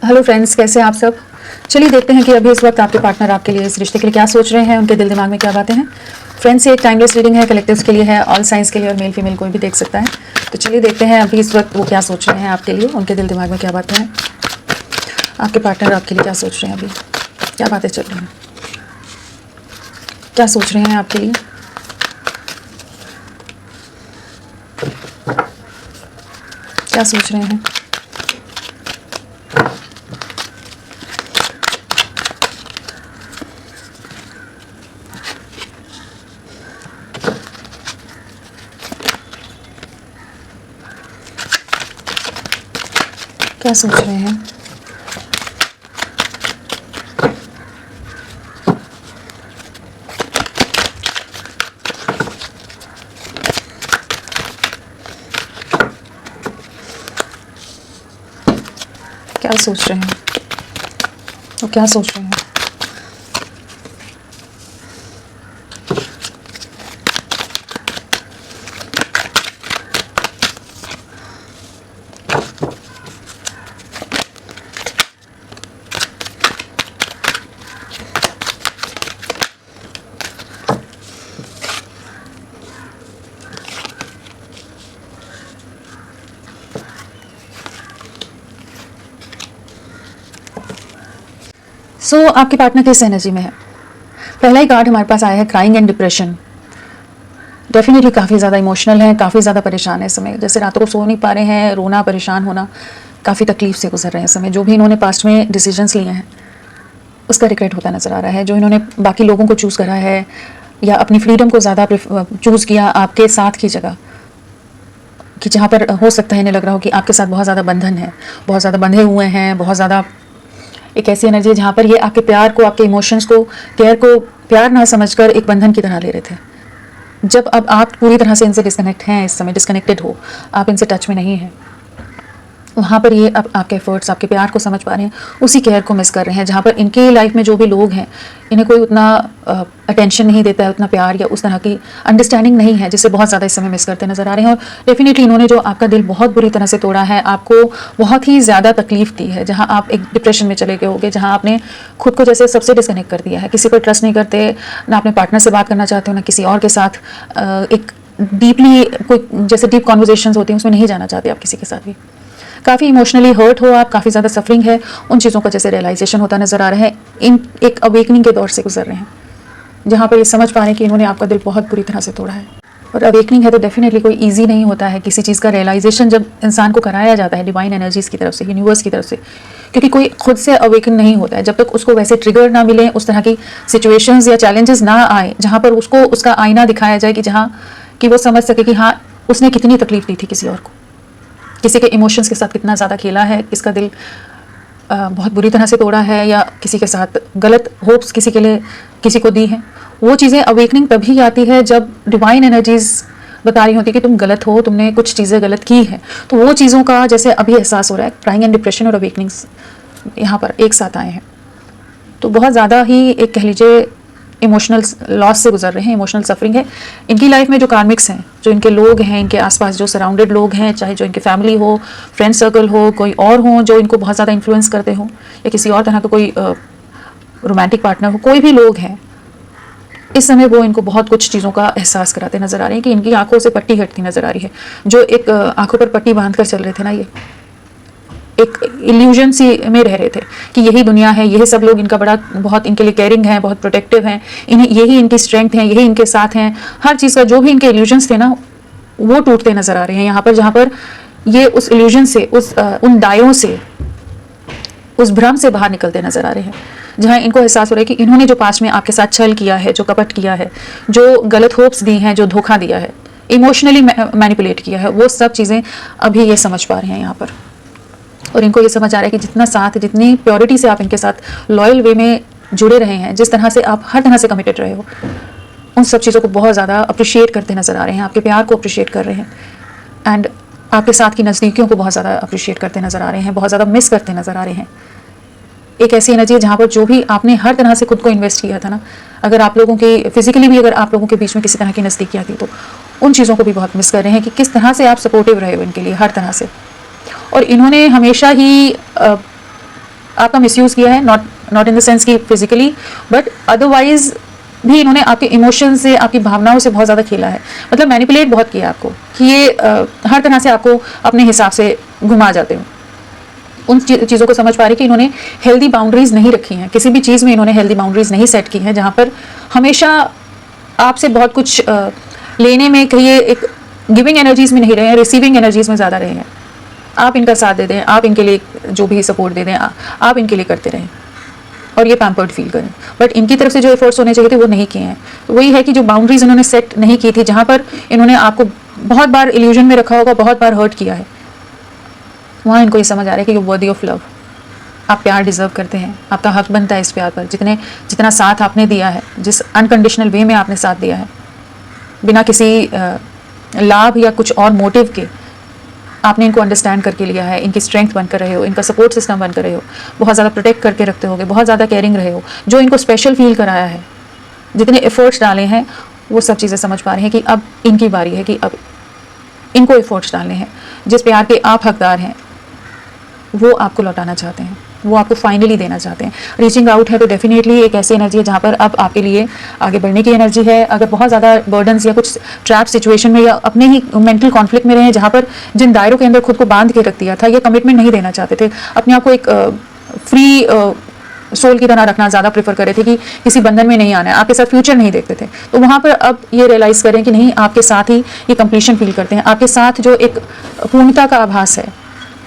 Hello friends, कैसे हैं आप सब। चलिए देखते हैं कि अभी इस वक्त आपके पार्टनर आपके लिए, इस रिश्ते के लिए क्या सोच रहे हैं, उनके दिल दिमाग में क्या बातें हैं। फ्रेंड्स, ये एक टाइमलेस रीडिंग है, कलेक्टिव्स के लिए है, ऑल साइंस के लिए, और मेल फीमेल कोई भी देख सकता है। तो चलिए देखते हैं अभी इस वक्त वो क्या सोच रहे हैं आपके लिए, उनके दिल दिमाग में क्या बातें हैं, आपके पार्टनर आपके लिए क्या सोच रहे हैं, अभी क्या बातें चल रही हैं, क्या सोच रहे हैं आपके लिए, क्या सोच रहे हैं। क्या सोच रहे हैं। क्या सोच रहे हैं, वो क्या सोच रहे हैं। आपके पार्टनर किस एनर्जी में है। पहला ही कार्ड हमारे पास आया है क्राइंग एंड डिप्रेशन। डेफिनेटली काफ़ी ज़्यादा इमोशनल हैं, काफ़ी ज़्यादा परेशान है इस समय, जैसे रातों को सो नहीं पा रहे हैं, रोना, परेशान होना, काफ़ी तकलीफ से गुजर रहे हैं इस समय। जो भी इन्होंने पास्ट में डिसीजंस लिए हैं उसका रिग्रेट होता नज़र आ रहा है। जो इन्होंने बाकी लोगों को चूज़ करा है या अपनी फ्रीडम को ज़्यादा चूज़ किया आपके साथ की जगह, कि जहाँ पर हो सकता है इन्हें लग रहा हो कि आपके साथ बहुत ज़्यादा बंधन है, बहुत ज़्यादा बंधे हुए हैं, बहुत ज़्यादा एक ऐसी एनर्जी है जहाँ पर ये आपके प्यार को, आपके इमोशंस को, केयर को प्यार ना समझकर एक बंधन की तरह ले रहे थे। जब अब आप पूरी तरह से इनसे डिस्कनेक्ट हैं, इस समय डिस्कनेक्टेड हो, आप इनसे टच में नहीं हैं, वहाँ पर ये अब आपके एफर्ट्स, आपके प्यार को समझ पा रहे हैं, उसी केयर को मिस कर रहे हैं। जहाँ पर इनकी लाइफ में जो भी लोग हैं, इन्हें कोई उतना अटेंशन नहीं देता है, उतना प्यार या उस तरह की अंडरस्टैंडिंग नहीं है, जिससे बहुत ज़्यादा इस समय मिस करते नज़र आ रहे हैं। और डेफिनेटली इन्होंने जो आपका दिल बहुत बुरी तरह से तोड़ा है, आपको बहुत ही ज़्यादा तकलीफ दी है, जहाँ आप एक डिप्रेशन में चले गए होगे, जहाँ आपने खुद को जैसे सबसे डिस्कनेक्ट कर दिया है, किसी पर ट्रस्ट नहीं करते, ना अपने पार्टनर से बात करना चाहते हो, ना किसी और के साथ एक डीपली कोई जैसे डीप कॉन्वर्जेशंस होती हैं उसमें नहीं जाना चाहते आप किसी के साथ भी। काफ़ी इमोशनली हर्ट हो आप, काफ़ी ज़्यादा सफरिंग है, उन चीज़ों का जैसे रियलाइजेशन होता नज़र आ रहा है। इन एक अवेकनिंग के दौर से गुजर रहे हैं, जहाँ पर ये समझ पा रहे हैं कि इन्होंने आपका दिल बहुत बुरी तरह से तोड़ा है। और अवेकनिंग है तो डेफिनेटली कोई इजी नहीं होता है किसी चीज़ का रियलाइजेशन जब इंसान को कराया जाता है डिवाइन एनर्जीज़ की तरफ से, यूनिवर्स की तरफ से, क्योंकि कोई खुद से अवेकन नहीं होता है जब तक उसको वैसे ट्रिगर ना मिले, उस तरह की सिचुएशंस या चैलेंजेस ना आए जहाँ पर उसको उसका आईना दिखाया जाए, कि जहाँ कि वो समझ सके कि हाँ उसने कितनी तकलीफ दी थी किसी और को, किसी के इमोशंस के साथ कितना ज़्यादा खेला है, किसका दिल बहुत बुरी तरह से तोड़ा है, या किसी के साथ गलत होप्स किसी के लिए किसी को दी हैं। वो चीज़ें अवेकनिंग तभी आती है जब डिवाइन एनर्जीज बता रही होती है कि तुम गलत हो, तुमने कुछ चीज़ें गलत की हैं। तो वो चीज़ों का जैसे अभी एहसास हो रहा है, क्राइंग एंड डिप्रेशन और अवेकनिंग्स यहाँ पर एक साथ आए हैं। तो बहुत ज़्यादा ही एक कह लीजिए इमोशनल लॉस से गुजर रहे हैं, इमोशनल सफरिंग है इनकी लाइफ में। जो कार्मिक्स हैं, जो इनके लोग हैं, इनके आसपास जो सराउंडेड लोग हैं, चाहे जो इनके फैमिली हो, फ्रेंड सर्कल हो, कोई और हो जो इनको बहुत ज़्यादा इन्फ्लुएंस करते हो, या किसी और तरह का कोई रोमांटिक पार्टनर हो, कोई भी लोग हैं, इस समय वो इनको बहुत कुछ चीज़ों का एहसास कराते नज़र आ रहे हैं कि इनकी आंखों से पट्टी हटती नज़र आ रही है। जो एक आंखों पर पट्टी बांध कर चल रहे थे ना, ये एक इल्यूजन सी में रह रहे थे कि यही दुनिया है, यही सब लोग इनका बड़ा बहुत इनके लिए केयरिंग है, बहुत प्रोटेक्टिव हैं, इन्हें यही इनकी स्ट्रेंथ है, यही इनके साथ हैं। हर चीज़ का जो भी इनके इल्यूजन्स थे ना, वो टूटते नज़र आ रहे हैं यहाँ पर, जहाँ पर ये उस इल्यूजन से, उन दायों से, उस भ्रम से बाहर निकलते नज़र आ रहे हैं, जहाँ इनको एहसास हो रहा है कि इन्होंने जो पास्ट में आपके साथ छल किया है, जो कपट किया है, जो गलत होप्स दी हैं, जो धोखा दिया है, इमोशनली मैनिपुलेट किया है, वो सब चीज़ें अभी ये समझ पा रहे हैं यहाँ पर। और इनको ये समझ आ रहा है कि जितना साथ, जितनी प्योरिटी से आप इनके साथ लॉयल वे में जुड़े रहे हैं, जिस तरह से आप हर तरह से कमिटेड रहे हो, उन सब चीज़ों को बहुत ज़्यादा अप्रिशिएट करते नज़र आ रहे हैं, आपके प्यार को अप्रिशिएट कर रहे हैं, एंड आपके साथ की नज़दीकियों को बहुत ज़्यादा अप्रिशिएट करते नज़र आ रहे हैं, बहुत ज़्यादा मिस करते नज़र आ रहे हैं। एक ऐसी एनर्जी है जहाँ पर जो भी आपने हर तरह से खुद को इन्वेस्ट किया था ना, अगर आप लोगों की फिजिकली भी अगर आप लोगों के बीच में किसी तरह की नज़दीकियाँ थी, तो उन चीज़ों को भी बहुत मिस कर रहे हैं कि किस तरह से आप सपोर्टिव रहे हो इनके लिए हर तरह से। और इन्होंने हमेशा ही आपका मिसयूज़ किया है, नॉट इन द सेंस कि फिजिकली, बट अदरवाइज भी इन्होंने आपके इमोशन से, आपकी भावनाओं से बहुत ज़्यादा खेला है। मतलब मैनिपुलेट बहुत किया आपको कि ये हर तरह से आपको अपने हिसाब से घुमा जाते हो। उन चीज़ों को समझ पा रही कि इन्होंने हेल्दी बाउंड्रीज नहीं रखी हैं, किसी भी चीज़ में इन्होंने हेल्दी बाउंड्रीज नहीं सेट की हैं, जहाँ पर हमेशा आपसे बहुत कुछ लेने में कहिए एक गिविंग एनर्जीज में नहीं रहे हैं, रिसीविंग एनर्जीज में ज़्यादा रहे हैं। आप इनका साथ दे दें, आप इनके लिए जो भी सपोर्ट दे दें, आप इनके लिए करते रहें और ये पैम्पर्ड फील करें। बट इनकी तरफ से जो एफर्ट्स होने चाहिए थे वो नहीं किए हैं। तो वही है कि जो बाउंड्रीज इन्होंने सेट नहीं की थी, जहाँ पर इन्होंने आपको बहुत बार इल्यूजन में रखा होगा, बहुत बार हर्ट किया है, वहाँ इनको ये समझ आ रहा है कि यू वर्दी ऑफ लव, आप प्यार डिज़र्व करते हैं, आपका हक बनता है इस प्यार पर। जितना साथ आपने दिया है, जिस अनकंडीशनल वे में आपने साथ दिया है, बिना किसी लाभ या कुछ और मोटिव के आपने इनको अंडरस्टैंड करके लिया है, इनकी स्ट्रेंथ बनकर रहे हो, इनका सपोर्ट सिस्टम बनकर रहे हो, बहुत ज़्यादा प्रोटेक्ट करके रखते होगे, बहुत ज़्यादा केयरिंग रहे हो, जो इनको स्पेशल फील कराया है, जितने एफर्ट्स डाले हैं, वो सब चीज़ें समझ पा रहे हैं कि अब इनकी बारी है कि अब इनको एफर्ट्स डालने हैं। जिस प्यार के आप हकदार हैं वो आपको लौटाना चाहते हैं, वो आपको फाइनली देना चाहते हैं। रीचिंग आउट है तो डेफिनेटली एक ऐसी एनर्जी है जहाँ पर अब आपके लिए आगे बढ़ने की एनर्जी है। अगर बहुत ज़्यादा बर्डन्स या कुछ ट्रैप सिचुएशन में या अपने ही मेंटल कॉन्फ्लिक्ट में रहे, जहाँ पर जिन दायरों के अंदर खुद को बांध के रख दिया था, ये कमिटमेंट नहीं देना चाहते थे, अपने आप को एक फ्री सोल की तरह रखना ज़्यादा प्रेफर कर रहे थे कि किसी बंधन में नहीं आना है, आपके साथ फ्यूचर नहीं देखते थे, तो वहाँ पर अब ये रियलाइज़ करें कि नहीं, आपके साथ ही ये कंप्लीशन फील करते हैं, आपके साथ जो एक पूर्णता का आभास है,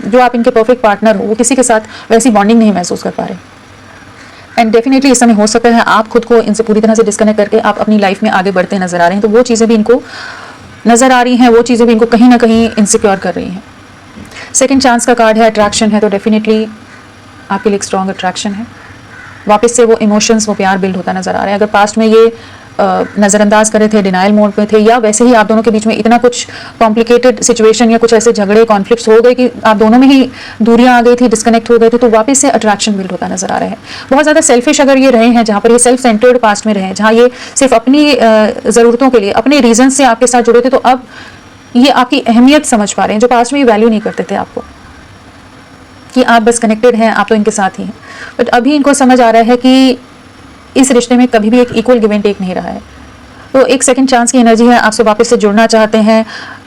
जो आप इनके परफेक्ट पार्टनर हो, वो किसी के साथ वैसी बॉन्डिंग नहीं महसूस कर पा रहे। एंड डेफिनेटली इस समय हो सकता है आप खुद को इनसे पूरी तरह से डिस्कनेक्ट करके आप अपनी लाइफ में आगे बढ़ते नजर आ रहे हैं, तो वो चीज़ें भी इनको नज़र आ रही हैं, वो चीज़ें भी इनको कहीं ना कहीं इनसिक्योर कर रही हैं। सेकेंड चांस का कार्ड है, अट्रैक्शन है, तो डेफिनेटली आपके लिए एक स्ट्रॉन्ग अट्रैक्शन है। वापस से वो इमोशंस, वो प्यार बिल्ड होता नजर आ रहा है। अगर पास्ट में ये नज़रअंदाज करे थे, डिनाइल मोड में थे, या वैसे ही आप दोनों के बीच में इतना कुछ कॉम्प्लिकेटेड सिचुएशन या कुछ ऐसे झगड़े, कॉन्फ्लिक्ट्स हो गए कि आप दोनों में ही दूरियां आ गई थी, डिस्कनेक्ट हो गए थे, तो वापस से अट्रैक्शन बिल्ड होता नजर आ रहा है। बहुत ज़्यादा सेल्फिश अगर ये रहे हैं, जहाँ पर ये सेल्फ सेंटर्ड पास्ट में रहे हैं, जहाँ ये सिर्फ अपनी ज़रूरतों के लिए, अपने रीजन से आपके साथ जुड़े थे, तो अब ये आपकी अहमियत समझ पा रहे हैं, जो पास्ट में ये वैल्यू नहीं करते थे आपको, कि आप बस कनेक्टेड हैं, आप तो इनके साथ ही हैं। बट अभी इनको समझ आ रहा है कि इस रिश्ते में कभी भी एक इक्वल गिव एंड टेक नहीं रहा है, तो एक सेकंड चांस की एनर्जी है, आपसे वापस से जुड़ना चाहते हैं,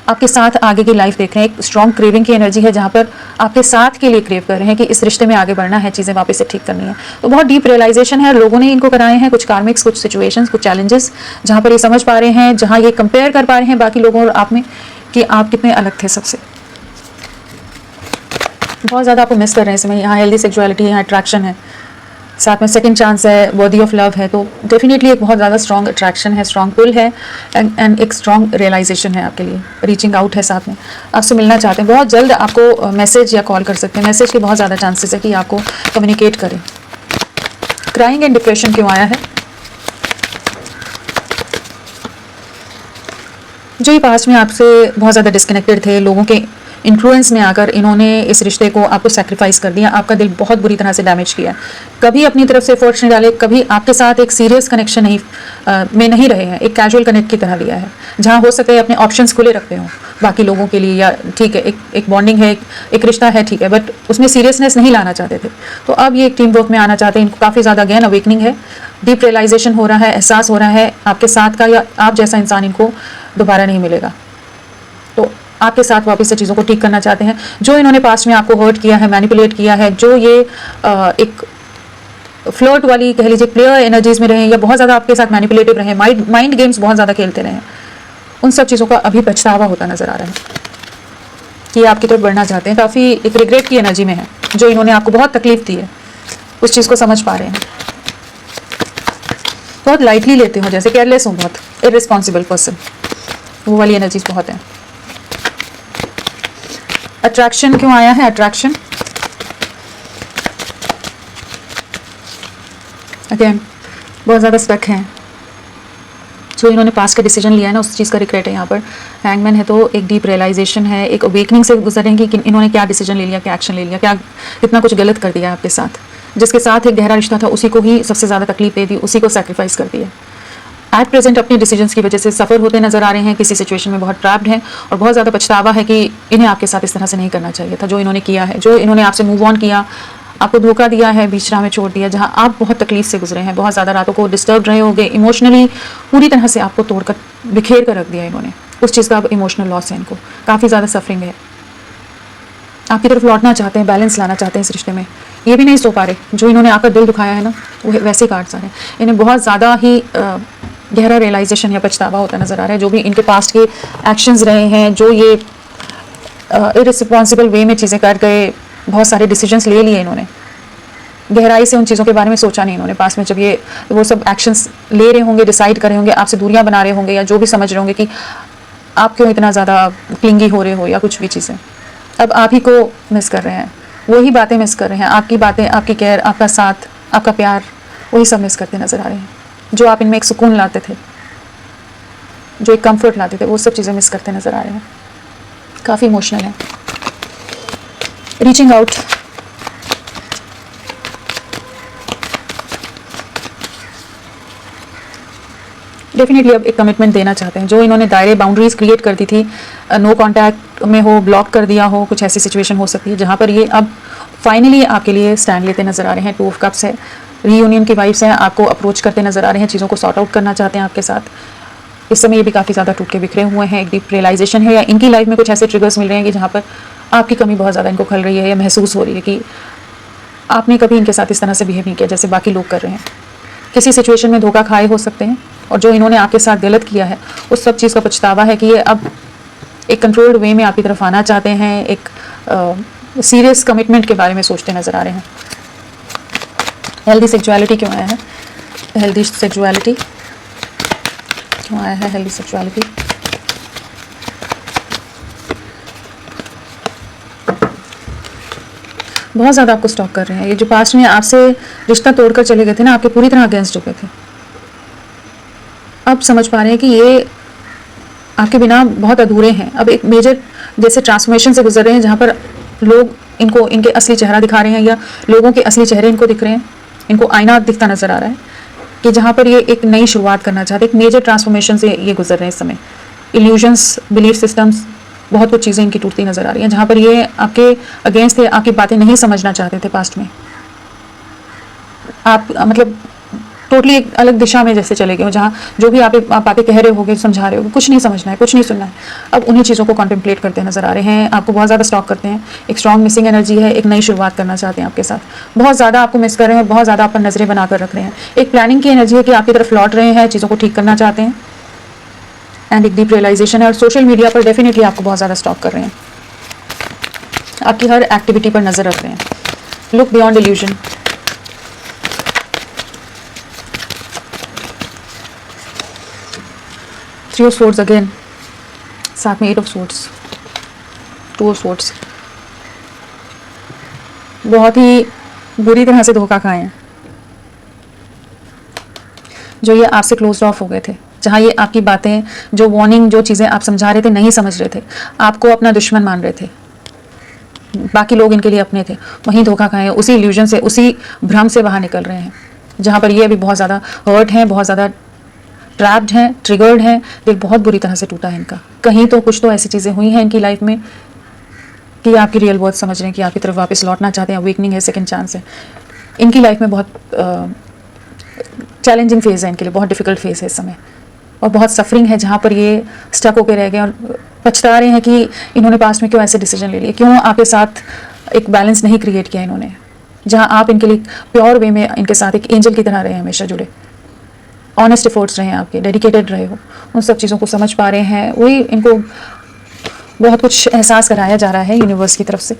आपके साथ आगे की लाइफ देख रहे हैं। एक स्ट्रॉन्ग क्रेविंग की एनर्जी है, जहाँ पर आपके साथ के लिए क्रेव कर रहे हैं कि इस रिश्ते में आगे बढ़ना है, चीज़ें वापस से ठीक करनी है। तो बहुत डीप रियलाइजेशन है, लोगों ने इनको कराए हैं, कुछ कार्मिक्स, कुछ सिचुएशंस, कुछ चैलेंजेस, जहाँ पर ये समझ पा रहे हैं, जहाँ ये कंपेयर कर पा रहे हैं बाकी लोगों और आप में, कि आप कितने अलग थे सबसे। बहुत ज़्यादा आपको मिस कर रहे हैं इसमें। यहाँ हेल्दी सेक्सुअलिटी है, यहाँ अट्रैक्शन है, साथ में सेकंड चांस है, वर्दी ऑफ लव है, तो डेफिनेटली एक बहुत ज़्यादा स्ट्रॉन्ग अट्रैक्शन है, स्ट्रॉन्ग पुल है, एंड एक स्ट्रॉन्ग रियलाइजेशन है आपके लिए। रीचिंग आउट है, साथ में आपसे मिलना चाहते हैं, बहुत जल्द आपको मैसेज या कॉल कर सकते हैं। मैसेज के बहुत ज़्यादा चांसेस है कि आपको कम्युनिकेट करें। क्राइंग एंड डिप्रेशन क्यों आया है? जो ये पास्ट में आपसे बहुत ज़्यादा डिस्कनेक्टेड थे, लोगों के इन्फ्लुएंस में आकर इन्होंने इस रिश्ते को आपको सैक्रिफाइस कर दिया, आपका दिल बहुत बुरी तरह से डैमेज किया। कभी अपनी तरफ से एफर्ट्स नहीं डाले, कभी आपके साथ एक सीरियस कनेक्शन में नहीं रहे हैं, एक कैजुअल कनेक्ट की तरह लिया है, जहाँ हो सके अपने ऑप्शंस खुले रखते हो बाकी लोगों के लिए, या ठीक है एक बॉन्डिंग है, एक रिश्ता है, ठीक है, बट उसमें सीरियसनेस नहीं लाना चाहते थे। तो अब ये एक टीम वर्क में आना चाहते हैं। इनको काफ़ी ज़्यादा अगेन अवेकनिंग है, डीप रियलाइजेशन हो रहा है, एहसास हो रहा है आपके साथ का, या आप जैसा इंसान इनको दोबारा नहीं मिलेगा। तो आपके साथ वापस से चीज़ों को ठीक करना चाहते हैं। जो इन्होंने पास्ट में आपको हर्ट किया है, मैनिपुलेट किया है, जो ये एक फ्लर्ट वाली कह लीजिए प्लेयर एनर्जीज में रहे, या बहुत ज़्यादा आपके साथ मैनिपुलेटिव रहे, माइंड गेम्स बहुत ज़्यादा खेलते रहे, उन सब चीज़ों का अभी पछतावा होता नजर आ रहा है कि आपकी तरफ बढ़ना चाहते हैं। काफ़ी एक रिग्रेट की एनर्जी में है, जो इन्होंने आपको बहुत तकलीफ दी है, उस चीज़ को समझ पा रहे हैं। बहुत लाइटली लेते हो, जैसे केयरलेस हो, बहुत इररिस्पॉन्सिबल पर्सन, वो वाली एनर्जीज बहुत है। अट्रैक्शन क्यों आया है? अट्रैक्शन अगेन बहुत ज़्यादा स्टक हैं, जो इन्होंने पास का डिसीजन लिया है ना, उस चीज़ का रिग्रेट है। यहाँ पर हैंगमैन है, तो एक डीप रियलाइजेशन है, एक अवेकनिंग से गुजरेंगे कि इन्होंने क्या डिसीजन ले लिया, क्या एक्शन ले लिया, क्या कितना कुछ गलत कर दिया आपके साथ। जिसके साथ एक गहरा रिश्ता था, उसी को ही सबसे ज़्यादा तकलीफ दे दी, उसी को सैक्रिफाइस कर दिया। एट प्रेजेंट अपने डिसीजंस की वजह से सफ़र होते नजर आ रहे हैं, किसी सिचुएशन में बहुत ट्रैप्ड हैं, और बहुत ज़्यादा पछतावा है कि इन्हें आपके साथ इस तरह से नहीं करना चाहिए था, जो इन्होंने किया है, जो इन्होंने आपसे मूव ऑन किया, आपको धोखा दिया है, बीच राह में छोड़ दिया, जहाँ आप बहुत तकलीफ से गुजरे हैं, बहुत ज़्यादा रातों को डिस्टर्ब रहे होंगे, इमोशनली पूरी तरह से आपको तोड़कर बिखेर कर रख दिया इन्होंने। उस चीज़ का अब इमोशनल लॉस है इनको, काफ़ी ज़्यादा सफरिंग है। आपकी तरफ लौटना चाहते हैं, बैलेंस लाना चाहते हैं इस रिश्ते में, ये भी नहीं सो पा रहे। जो इन्होंने आकर दिल दुखाया है ना, वो वैसे कार्ड्स आ रहे हैं। इन्हें बहुत ज़्यादा ही गहरा रियलाइजेशन या पछतावा होता नज़र आ रहा है। जो भी इनके पास्ट के एक्शंस रहे हैं, जो ये इररिस्पॉन्सिबल वे में चीज़ें कर गए, बहुत सारे डिसीजंस ले लिए इन्होंने, गहराई से उन चीज़ों के बारे में सोचा नहीं इन्होंने पास में। जब ये वो सब एक्शंस ले रहे होंगे, डिसाइड कर रहे होंगे, आपसे दूरियां बना रहे होंगे, या जो भी समझ रहे होंगे कि आप क्यों इतना ज़्यादा क्लिंगी हो रहे हो या कुछ भी चीज़ें, अब आप ही को मिस कर रहे हैं, वही बातें मिस कर रहे हैं, आपकी बातें, आपकी केयर, आपका साथ, आपका प्यार, वही सब मिस करते नज़र आ रहे हैं। जो आप इनमें एक सुकून लाते थे, जो एक कंफर्ट लाते थे, वो सब चीज़ें मिस करते नज़र आ रहे हैं। काफ़ी इमोशनल है। रीचिंग आउट, डेफिनेटली अब एक कमिटमेंट देना चाहते हैं। जो इन्होंने दायरे, बाउंड्रीज क्रिएट कर दी थी, नो कांटेक्ट में हो, ब्लॉक कर दिया हो, कुछ ऐसी सिचुएशन हो सकती है जहाँ पर ये अब फाइनली आपके लिए स्टैंड लेते नजर आ रहे हैं। 2 ऑफ कप्स है, रीयूनियन की वाइब्स हैं, आपको अप्रोच करते नजर आ रहे हैं, चीज़ों को सॉर्ट आउट करना चाहते हैं आपके साथ। इस समय ये भी काफ़ी ज़्यादा टूट के बिखरे हुए हैं। एक डीप रियलाइजेशन है, या इनकी लाइफ में कुछ ऐसे ट्रिगर्स मिल रहे हैं कि जहाँ पर आपकी कमी बहुत ज़्यादा इनको खल रही है, या महसूस हो रही है कि आपने कभी इनके साथ इस तरह से बिहेव नहीं किया जैसे बाकी लोग कर रहे हैं। किसी सिचुएशन में धोखा खाए हो सकते हैं, और जो इन्होंने आपके साथ गलत किया है उस सब चीज़ का पछतावा है कि ये अब एक कंट्रोल्ड वे में आपकी तरफ आना चाहते हैं, एक सीरियस कमिटमेंट के बारे में सोचते नज़र आ रहे हैं। हेल्दी सेक्सुअलिटी क्यों आया है? हेल्दी सेक्सुअलिटी क्यों आया है? हेल्दी सेक्सुअलिटी, बहुत ज़्यादा आपको स्टॉक कर रहे हैं। ये जो पास्ट में आपसे रिश्ता तोड़कर चले गए थे ना, आपके पूरी तरह अगेंस्ट हो गए थे, अब समझ पा रहे हैं कि ये आपके बिना बहुत अधूरे हैं। अब एक मेजर जैसे ट्रांसफॉर्मेशन से गुजर रहे हैं, जहाँ पर लोग इनको इनके असली चेहरा दिखा रहे हैं, या लोगों के असली चेहरे इनको दिख रहे हैं, इनको आईना दिखता नज़र आ रहा है कि जहाँ पर ये एक नई शुरुआत करना चाहते हैं। एक मेजर ट्रांसफॉर्मेशन से ये गुजर रहे हैं इस समय। इल्यूजन्स, बिलीफ सिस्टम्स, बहुत कुछ चीज़ें इनकी टूटती नज़र आ रही हैं, जहाँ पर ये आपके अगेंस्ट थे, आपकी बातें नहीं समझना चाहते थे पास्ट में। आप मतलब टोटली एक अलग दिशा में जैसे चले गए हो, जहाँ जो भी आप बातें कह रहे होगे, समझा रहे होगे, कुछ नहीं समझना है, कुछ नहीं सुनना है। अब उन्हीं चीज़ों को कॉन्टेम्पलेट करते नजर आ रहे हैं। आपको बहुत ज़्यादा स्टॉक करते हैं, एक स्ट्रॉन्ग मिसिंग एनर्जी है, एक नई शुरुआत करना चाहते हैं आपके साथ। बहुत ज़्यादा आपको मिस कर रहे हैं, बहुत ज़्यादा आप पर नजरें बनाकर रख रहे हैं। एक प्लानिंग की एनर्जी है कि आपकी तरफ लौट रहे हैं, चीज़ों को ठीक करना चाहते हैं, एंड एक डीप रियलाइजेशन है। और सोशल मीडिया पर डेफिनेटली आपको बहुत ज़्यादा स्टॉक कर रहे हैं, आपकी हर एक्टिविटी पर नज़र रख रहे हैं। Look beyond illusion, three of swords again, साथ में 8 ऑफ स्वॉर्ड्स, 2 ऑफ स्वॉर्ड्स। बहुत ही बुरी तरह से धोखा खाए हैं। जो ये आपसे क्लोज ऑफ हो गए थे, जहाँ ये आपकी बातें, जो वार्निंग, जो चीज़ें आप समझा रहे थे, नहीं समझ रहे थे, आपको अपना दुश्मन मान रहे थे, बाकी लोग इनके लिए अपने थे, वहीं धोखा खाए हैं। उसी इल्यूजन से, उसी भ्रम से बाहर निकल रहे हैं, जहाँ पर ये अभी बहुत ज़्यादा हर्ट हैं, बहुत ज़्यादा ट्रैप्ड हैं, ट्रिगर्ड हैं। दिल बहुत बुरी तरह से टूटा है इनका। कहीं तो कुछ तो ऐसी चीज़ें हुई हैं इनकी लाइफ में कि आपकी रियल वर्थ समझ रहे हैं, कि आपकी तरफ वापस लौटना चाहते हैं। अवेकनिंग है, सेकंड चांस है। इनकी लाइफ में बहुत चैलेंजिंग फेज़ है इनके लिए, बहुत डिफिकल्ट फेज़ है इस समय, और बहुत सफरिंग है, जहाँ पर ये स्टक होकर रह गए और पछता रहे हैं कि इन्होंने पास्ट में क्यों ऐसे डिसीजन ले लिए, क्यों आपके साथ एक बैलेंस नहीं क्रिएट किया इन्होंने, जहाँ आप इनके लिए प्योर वे में इनके साथ एक एंजल की तरह रहे, हमेशा जुड़े, ऑनेस्ट एफर्ट्स रहे हैं आपके, डेडिकेटेड रहे हो। उन सब चीज़ों को समझ पा रहे हैं। वही इनको बहुत कुछ एहसास कराया जा रहा है यूनिवर्स की तरफ से।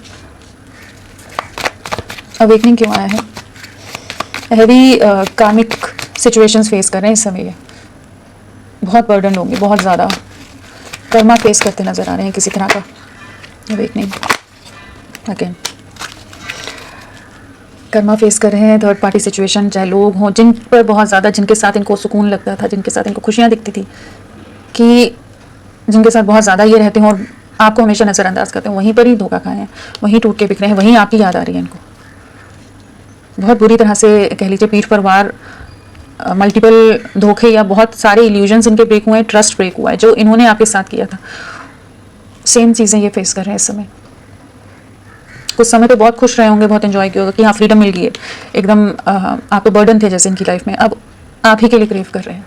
अवेकनिंग क्यों आया है? हैवी कार्मिक सिचुएशंस फेस कर रहे हैं इस समय। ये बहुत बर्डन होंगे, बहुत ज़्यादा कर्मा फेस करते नज़र आ रहे हैं किसी तरह का। अवेकनिंग अगेन, कर्मा फेस कर रहे हैं, थर्ड पार्टी सिचुएशन, चाहे लोग हों जिन पर बहुत ज़्यादा, जिनके साथ इनको सुकून लगता था, जिनके साथ इनको खुशियाँ दिखती थी, कि जिनके साथ बहुत ज़्यादा ये रहते हैं और आपको हमेशा नज़रअंदाज करते हैं, वहीं पर ही धोखा खाए हैं, वहीं टूट के बिखरे हैं, वहीं आपकी याद आ रही है इनको बहुत बुरी तरह से। कह लीजिए पीठ पर वार, मल्टीपल धोखे या बहुत सारे इल्यूजन्स इनके ब्रेक हुए हैं, ट्रस्ट ब्रेक हुआ है जो इन्होंने आपके साथ किया था। सेम चीज़ें ये फेस कर रहे हैं इस समय। कुछ समय तो बहुत खुश रहे होंगे, बहुत एंजॉय किया होगा कि हाँ फ्रीडम मिल गई है, एकदम आप तो बर्डन थे जैसे इनकी लाइफ में, अब आप ही के लिए क्रेव कर रहे हैं।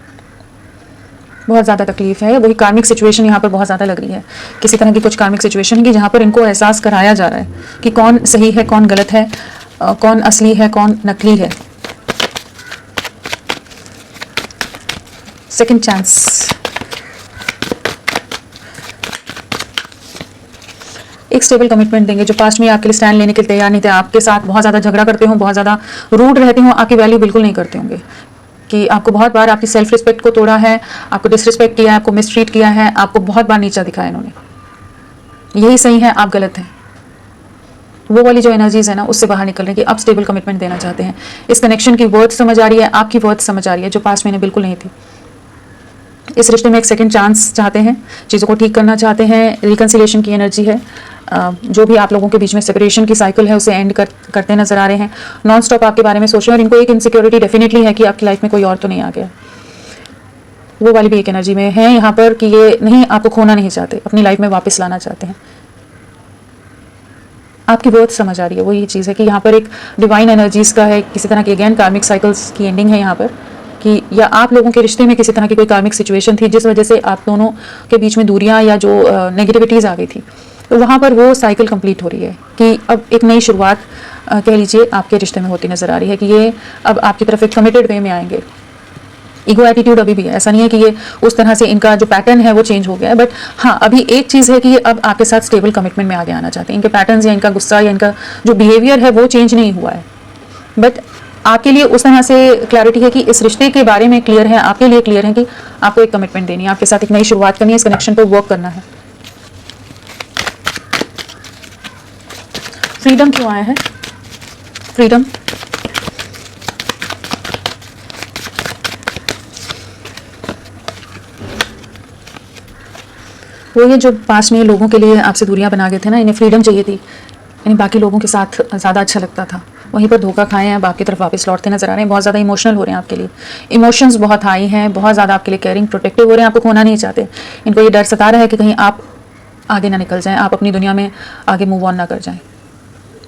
बहुत ज़्यादा तकलीफ है, वही कार्मिक सिचुएशन यहाँ पर बहुत ज़्यादा लग रही है। किसी तरह की कुछ कार्मिक सिचुएशन की जहाँ पर इनको एहसास कराया जा रहा है कि कौन सही है, कौन गलत है, कौन असली है, कौन नकली है। सेकंड चांस, एक स्टेबल कमिटमेंट देंगे। जो पास्ट में आपके लिए स्टैंड लेने के लिए तैयार नहीं थे, आपके साथ बहुत ज़्यादा झगड़ा करते हो, बहुत ज़्यादा रूड रहते हो, आपकी वैल्यू बिल्कुल नहीं करते होंगे, कि आपको बहुत बार आपकी सेल्फ रिस्पेक्ट को तोड़ा है, आपको डिसरिस्पेक्ट किया है, आपको मिसट्रीट किया है, आपको बहुत बार नीचा दिखाया इन्होंने। यही सही है, आप गलत हैं। वो वाली जो एनर्जीज है ना, उससे बाहर निकल रहे हैं कि अब स्टेबल कमिटमेंट देना चाहते हैं। इस कनेक्शन की वर्थ समझ आ रही है, आपकी वर्थ समझ आ रही है, जो पास्ट में इन्हें बिल्कुल नहीं थी। इस रिश्ते में एक सेकंड चांस चाहते हैं, चीज़ों को ठीक करना चाहते हैं, रिकन्सिलेशन की एनर्जी है। जो भी आप लोगों के बीच में सेपरेशन की साइकिल है उसे एंड करते नजर आ रहे हैं। नॉन स्टॉप आपके बारे में सोच रहे हैं और इनको एक इनसिक्योरिटी डेफिनेटली है कि आपकी लाइफ में कोई और तो नहीं आ गया। वो वाली भी एक एनर्जी में है यहाँ पर कि ये नहीं, आपको खोना नहीं चाहते, अपनी लाइफ में वापस लाना चाहते हैं। आपकी वर्थ समझ आ रही है, वो ये चीज़ है कि यहाँ पर एक डिवाइन एनर्जीज का है, किसी तरह की अगेन कार्मिक साइकिल्स की एंडिंग है यहाँ पर, कि या आप लोगों के रिश्ते में किसी तरह की कोई कार्मिक सिचुएशन थी जिस वजह से आप दोनों के बीच में दूरियां या जो नेगेटिविटीज़ आ गई थी, तो वहाँ पर वो साइकिल कंप्लीट हो रही है कि अब एक नई शुरुआत कह लीजिए आपके रिश्ते में होती नज़र आ रही है, कि ये अब आपकी तरफ एक कमिटेड वे में आएंगे। ईगो एटीट्यूड अभी भी है, ऐसा नहीं है कि ये उस तरह से इनका जो पैटर्न है वो चेंज हो गया है, बट हाँ अभी एक चीज़ है कि ये अब आपके साथ स्टेबल कमिटमेंट में आगे आना चाहते हैं। इनके पैटर्न्स या इनका गुस्सा या इनका जो बिहेवियर है वो चेंज नहीं हुआ है, बट आपके लिए उस तरह से क्लैरिटी है कि इस रिश्ते के बारे में क्लियर है, आपके लिए क्लियर है कि आपको एक कमिटमेंट देनी है, आपके साथ एक नई शुरुआत करनी है, इस कनेक्शन पर वर्क करना है। फ्रीडम क्यों आया है? फ्रीडम, वो ये जो पास में लोगों के लिए आपसे दूरियां बना गए थे ना, इन्हें फ्रीडम चाहिए थी, इन्हें बाकी लोगों के साथ ज़्यादा अच्छा लगता था, वहीं पर धोखा खाए हैं, आपकी तरफ वापस लौटते नजर आ रहे हैं। बहुत ज़्यादा इमोशनल हो रहे हैं आपके लिए, इमोशंस बहुत हाई हैं, बहुत ज़्यादा आपके लिए केयरिंग प्रोटेक्टिव हो रहे हैं, आपको खोना नहीं चाहते। इनको ये डर सता रहा है कि कहीं आप आगे ना निकल जाएं, आप अपनी दुनिया में आगे मूव ऑन ना कर जाएं।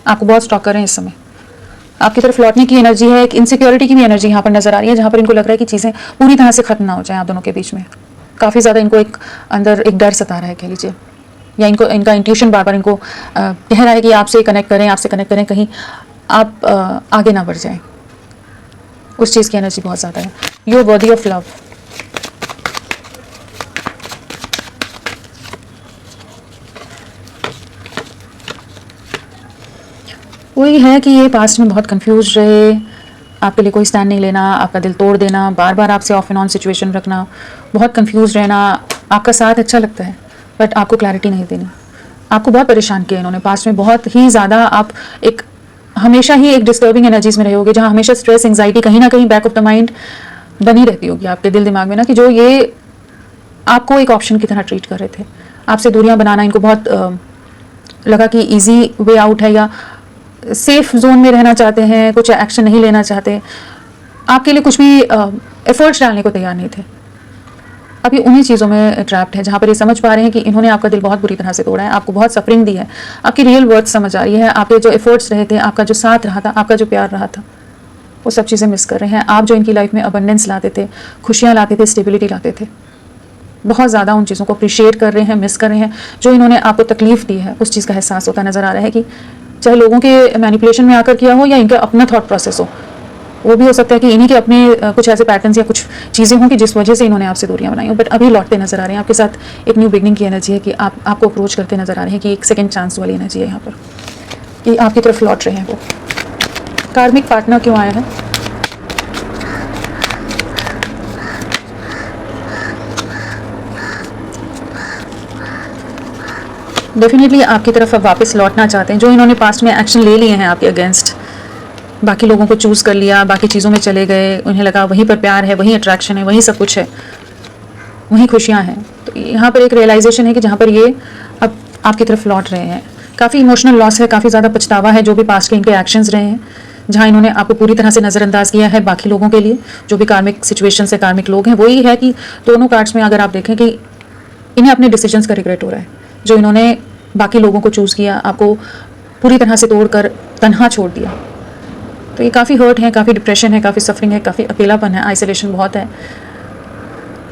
आपको बहुत स्टॉक कर रहे हैं इस समय, आपकी तरफ लौटने की एनर्जी है, एक इनसिक्योरिटी की भी एनर्जी यहाँ पर नजर आ रही है, जहाँ पर इनको लग रहा है कि चीज़ें पूरी तरह से खत्म ना हो जाएं आप दोनों के बीच में। काफ़ी ज़्यादा इनको एक अंदर एक डर सता रहा है कह लीजिए, या इनको इनका इंट्यूशन बार बार इनको कह रहा है कि आपसे कनेक्ट करें, कहीं आप आगे ना बढ़ जाएं। उस चीज़ की एनर्जी बहुत ज़्यादा है। You are worthy of love, वही है कि ये पास्ट में बहुत कंफ्यूज रहे, आपके लिए कोई स्टैंड नहीं लेना, आपका दिल तोड़ देना, बार बार आपसे ऑफ एंड ऑन सिचुएशन रखना, बहुत कंफ्यूज रहना। आपका साथ अच्छा लगता है बट आपको क्लैरिटी नहीं देनी। आपको बहुत परेशान किया इन्होंने पास्ट में, बहुत ही ज़्यादा। आप एक हमेशा ही एक डिस्टर्बिंग एनर्जीज में रहे होगे, जहाँ हमेशा स्ट्रेस, एंग्जाइटी कहीं ना कहीं बैक ऑफ द माइंड बनी रहती होगी आपके दिल दिमाग में ना, कि जो ये आपको एक ऑप्शन की तरह ट्रीट कर रहे थे। आपसे दूरियां बनाना इनको बहुत लगा कि इजी वे आउट है, या सेफ जोन में रहना चाहते हैं, कुछ एक्शन नहीं लेना चाहते, आपके लिए कुछ भी एफर्ट्स डालने को तैयार नहीं थे। अभी उन्हीं चीज़ों में ट्रैप्ड है जहाँ पर ये समझ पा रहे हैं कि इन्होंने आपका दिल बहुत बुरी तरह से तोड़ा है, आपको बहुत सफरिंग दी है, आपकी रियल वर्थ समझ आ रही है, आपके जो एफर्ट्स रहे थे, आपका जो साथ रहा था, आपका जो प्यार रहा था, वो सब चीज़ें मिस कर रहे हैं। आप जो इनकी लाइफ में अबंडेंस लाते थे, खुशियाँ लाते थे, स्टेबिलिटी लाते थे, बहुत ज़्यादा उन चीज़ों को अप्रिशिएट कर रहे हैं, मिस कर रहे हैं। जो इन्होंने आपको तकलीफ दी है उस चीज़ का एहसास होता नज़र आ रहा है, कि चाहे लोगों के मैनिपुलेशन में आकर किया हो या इनका अपना थॉट प्रोसेस हो, वो भी हो सकता है कि इन्हीं के अपने कुछ ऐसे पैटर्न्स या कुछ चीज़ें हों कि जिस वजह से इन्होंने आपसे दूरियां बनाई हो, बट अभी लौटते नजर आ रहे हैं। आपके साथ एक न्यू बिगनिंग की एनर्जी है कि आपको अप्रोच करते नजर आ रहे हैं, कि एक सेकंड चांस वाली एनर्जी है यहाँ पर, कि आपकी तरफ लौट रहे हैं वो। कार्मिक पार्टनर क्यों आया है? डेफिनेटली आपकी तरफ अब वापस लौटना चाहते हैं। जो इन्होंने पास्ट में एक्शन ले लिए हैं आपके अगेंस्ट, बाकी लोगों को चूज़ कर लिया, बाकी चीज़ों में चले गए, उन्हें लगा वहीं पर प्यार है, वहीं अट्रैक्शन है, वहीं सब कुछ है, वहीं खुशियाँ हैं, तो यहाँ पर एक रियलाइजेशन है कि जहाँ पर ये अब आपकी तरफ लौट रहे हैं। काफ़ी इमोशनल लॉस है, काफ़ी ज़्यादा पछतावा है जो भी पास्ट के इनके एक्शंस रहे हैं, जहाँ इन्होंने आपको पूरी तरह से नज़रअंदाज किया है बाकी लोगों के लिए, जो भी कार्मिक सिचुएशन से कार्मिक लोग हैं। वही है कि दोनों कार्ड्स में अगर आप देखें कि इन्हें अपने डिसीजंस का रिग्रेट हो रहा है, जो इन्होंने बाकी लोगों को चूज़ किया, आपको पूरी तरह से तोड़कर तन्हा छोड़ दिया। तो ये काफ़ी हर्ट है, काफ़ी डिप्रेशन है, काफ़ी सफरिंग है, काफ़ी अकेलापन है, आइसोलेशन बहुत है,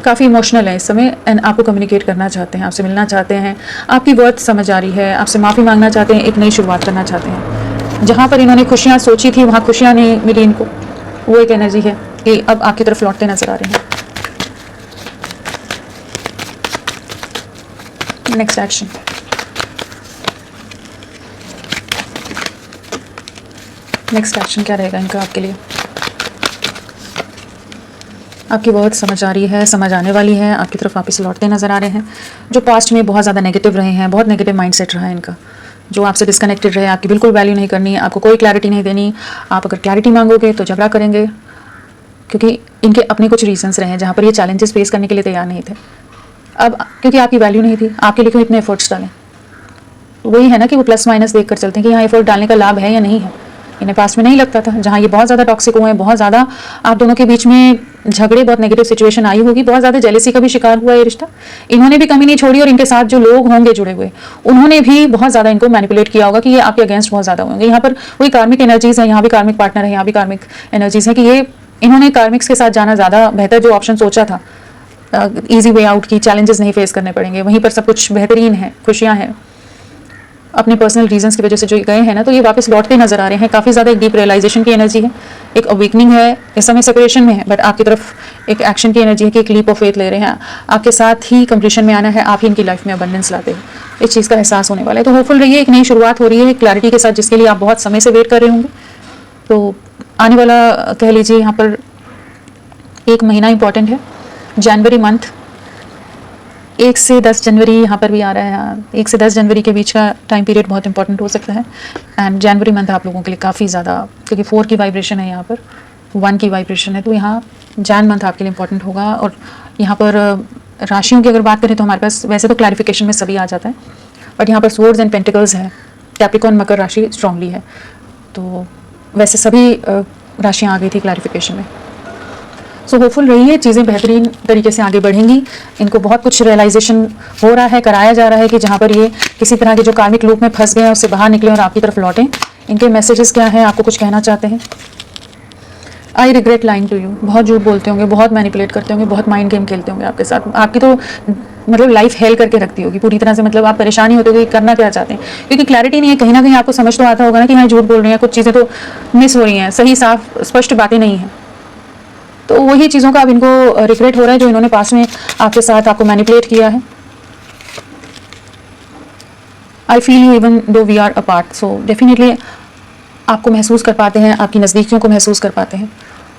काफ़ी इमोशनल है इस समय एंड आपको कम्युनिकेट करना चाहते हैं, आपसे मिलना चाहते हैं, आपकी वर्थ समझ आ रही है, आपसे माफ़ी मांगना चाहते हैं, एक नई शुरुआत करना चाहते हैं। जहाँ पर इन्होंने खुशियाँ सोची थी वहाँ खुशियाँ नहीं मिली इनको, वो एक एनर्जी है कि अब आपकी तरफ लौटते नजर आ रहे हैं। नेक्स्ट एक्शन, नेक्स्ट एक्शन क्या रहेगा इनका आपके लिए? आपकी वर्थ समझ आ रही है, समझ आने वाली है, आपकी तरफ वापस लौटते नजर आ रहे हैं। जो पास्ट में बहुत ज़्यादा नेगेटिव रहे हैं, बहुत नेगेटिव माइंडसेट रहा है इनका, जो आपसे डिस्कनेक्टेड रहे, आपकी बिल्कुल वैल्यू नहीं करनी, आपको कोई क्लैरिटी नहीं देनी। आप अगर क्लैरिटी मांगोगे तो झगड़ा करेंगे, क्योंकि इनके अपने कुछ रीजंस रहे हैं जहाँ पर ये चैलेंजेस फेस करने के लिए तैयार नहीं थे। अब क्योंकि आपकी वैल्यू नहीं थी, आपके लिए क्यों इतने एफर्ट्स डालें? वही है ना कि वो प्लस माइनस देख कर चलते हैं कि यहाँ एफर्ट डालने का लाभ है या नहीं है। इन्हें पास्ट में नहीं लगता था, जहाँ ये बहुत ज़्यादा टॉक्सिक हुए हैं, बहुत ज़्यादा आप दोनों के बीच में झगड़े, बहुत नेगेटिव सिचुएशन आई होगी, बहुत ज़्यादा जेलेसी का भी शिकार हुआ ये रिश्ता। इन्होंने भी कमी नहीं छोड़ी और इनके साथ जो लोग होंगे जुड़े हुए, उन्होंने भी बहुत ज़्यादा इनको मैनिपुलेट किया होगा कि ये आपके अगेंस्ट बहुत ज़्यादा होंगे। यहाँ पर वही कार्मिक एनर्जीज है, यहाँ भी कार्मिक पार्टनर है, यहाँ भी कार्मिक एनर्जीज है कि ये इन्होंने कार्मिक्स के साथ जाना ज़्यादा बेहतर जो ऑप्शन सोचा था, ईजी वे आउट की, चैलेंजेस नहीं फेस करने पड़ेंगे, वहीं पर सब कुछ बेहतरीन है, खुशियाँ हैं। अपने पर्सनल रीजंस की वजह से जो गए हैं ना, तो ये वापस लौटते नजर आ रहे हैं। काफ़ी ज़्यादा एक डीप रियलाइजेशन की एनर्जी है, एक अवेकनिंग है, इस समय सेपरेशन में है, बट आपकी तरफ एक एक्शन की एनर्जी है कि एक लीप ऑफ फेथ ले रहे हैं, आपके साथ ही कंप्लीशन में आना है, आप ही इनकी लाइफ में अबंडेंस लाते हो, इस चीज़ का एहसास होने वाला है। तो होपफुल रहिए, एक नई शुरुआत हो रही है क्लैरिटी के साथ, जिसके लिए आप बहुत समय से वेट कर रहे होंगे। तो आने वाला कह लीजिए यहाँ पर एक महीना इंपॉर्टेंट है, जनवरी मंथ, 1 से 10 जनवरी यहाँ पर भी आ रहा है, 1 से 10 जनवरी के बीच का टाइम पीरियड बहुत इंपॉर्टेंट हो सकता है। एंड जनवरी मंथ आप लोगों के लिए काफ़ी ज़्यादा, क्योंकि 4 की वाइब्रेशन है यहाँ पर, 1 की वाइब्रेशन है, तो यहाँ जैन मंथ आपके लिए इंपॉर्टेंट होगा। और यहाँ पर राशियों की अगर बात करें तो हमारे पास वैसे तो क्लैरिफिकेशन में सभी आ जाता है, बट यहाँ पर स्वॉर्ड्स एंड पेंटिकल्स है, कैप्रिकॉर्न मकर राशि स्ट्रांगली है, तो वैसे सभी राशियाँ आ गई थी क्लैरिफिकेशन में। सो होपफुल रहिए, चीज़ें बेहतरीन तरीके से आगे बढ़ेंगी। इनको बहुत कुछ रियलाइजेशन हो रहा है, कराया जा रहा है कि जहाँ पर ये किसी तरह के जो कार्मिक लूप में फंस गए हैं उससे बाहर निकले और आपकी तरफ लौटें। इनके मैसेजेस क्या हैं, आपको कुछ कहना चाहते हैं? I regret lying to you, बहुत झूठ बोलते होंगे, बहुत मैनिपुलेट करते होंगे, बहुत माइंड गेम खेलते होंगे आपके साथ, आपकी तो मतलब लाइफ हेल करके रखती होगी पूरी तरह से, मतलब आप परेशानी होते हो कि करना क्या चाहते हैं, क्योंकि क्लैरिटी नहीं है। कहीं ना कहीं आपको समझ तो आता होगा ना कि हाँ झूठ बोल रही हैं, कुछ चीज़ें तो मिस हो रही हैं, सही साफ स्पष्ट बातें नहीं हैं। तो वही चीज़ों का अब इनको रिग्रेट हो रहा है जो इन्होंने पास में आपके साथ आपको मैनिपुलेट किया है। I feel you even though we are apart, so definitely आपको महसूस कर पाते हैं, आपकी नज़दीकियों को महसूस कर पाते हैं,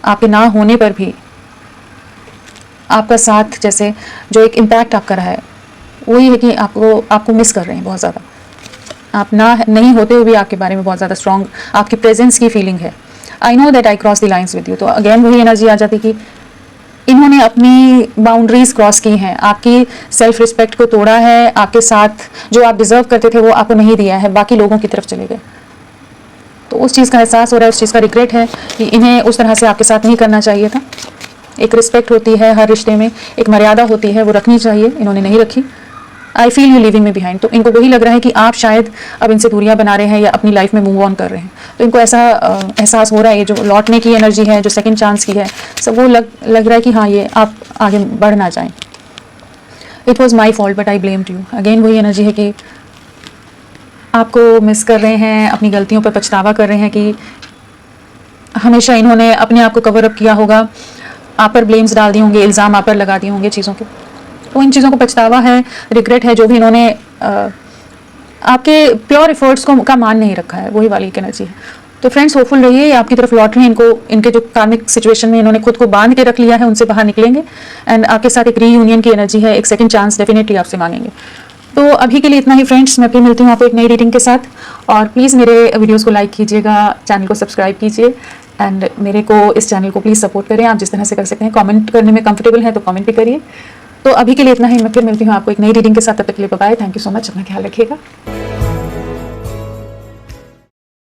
आपके ना होने पर भी आपका साथ, जैसे जो एक इम्पैक्ट आपका रहा है वही है कि आपको मिस कर रहे हैं बहुत ज़्यादा। आप नहीं होते हुए भी आपके बारे में बहुत ज़्यादा स्ट्रॉन्ग आपकी प्रेजेंस की फीलिंग है। I know that I cross the lines with you, तो अगेन वही एनर्जी आ जाती कि इन्होंने अपनी बाउंड्रीज क्रॉस की हैं, आपकी सेल्फ रिस्पेक्ट को तोड़ा है, आपके साथ जो आप डिजर्व करते थे वो आपको नहीं दिया है, बाकी लोगों की तरफ चले गए। तो उस चीज़ का एहसास हो रहा है, उस चीज़ का रिग्रेट है कि इन्हें उस तरह से आपके साथ नहीं करना चाहिए था। एक रिस्पेक्ट होती है हर रिश्ते में, एक मर्यादा होती है, वो रखनी चाहिए, इन्होंने नहीं रखी। आई feel you living me behind, तो इनको वही लग रहा है कि आप शायद अब इनसे दूरियां बना रहे हैं या अपनी लाइफ में मूव ऑन कर रहे हैं। तो इनको ऐसा एहसास हो रहा है, ये जो लौटने की एनर्जी है, जो सेकंड चांस की है, सब वो लग रहा है कि हाँ ये आप आगे बढ़ ना जाएं। It was my fault but I blamed you, again वही एनर्जी है कि आपको मिस कर रहे हैं, अपनी गलतियों पर पछतावा कर रहे हैं कि हमेशा इन्होंने अपने आप को कवर अप किया होगा, आप पर ब्लेम्स डाल दिए होंगे, इल्ज़ाम आप पर लगा दिए होंगे चीज़ों के। तो इन चीज़ों को पछतावा है, रिग्रेट है, जो भी इन्होंने आपके प्योर एफर्ट्स का मान नहीं रखा है, वही वाली एक एनर्जी है। तो फ्रेंड्स होपफुल रहिए, आपकी तरफ लौट रहे हैं, इनको इनके जो कार्मिक सिचुएशन में इन्होंने खुद को बांध के रख लिया है उनसे बाहर निकलेंगे एंड आपके साथ एक रीयूनियन की एनर्जी है, एक सेकंड चांस डेफिनेटली आपसे मांगेंगे। तो अभी के लिए इतना ही फ्रेंड्स, मैं फिर मिलती हूँ आपको एक नई रीडिंग के साथ। और प्लीज़ मेरे वीडियोज़ को लाइक कीजिएगा, चैनल को सब्सक्राइब कीजिए एंड मेरे को इस चैनल को प्लीज़ सपोर्ट करें, आप जिस तरह से कर सकते हैं। कमेंट करने में कंफर्टेबल है तो कमेंट भी करिए। तो अभी के लिए इतना ही, मैं फिर मिलती हूँ आपको एक नई रीडिंग के साथ, तब तक के लिए bye, thank you so much, अपना ख्याल रखिएगा।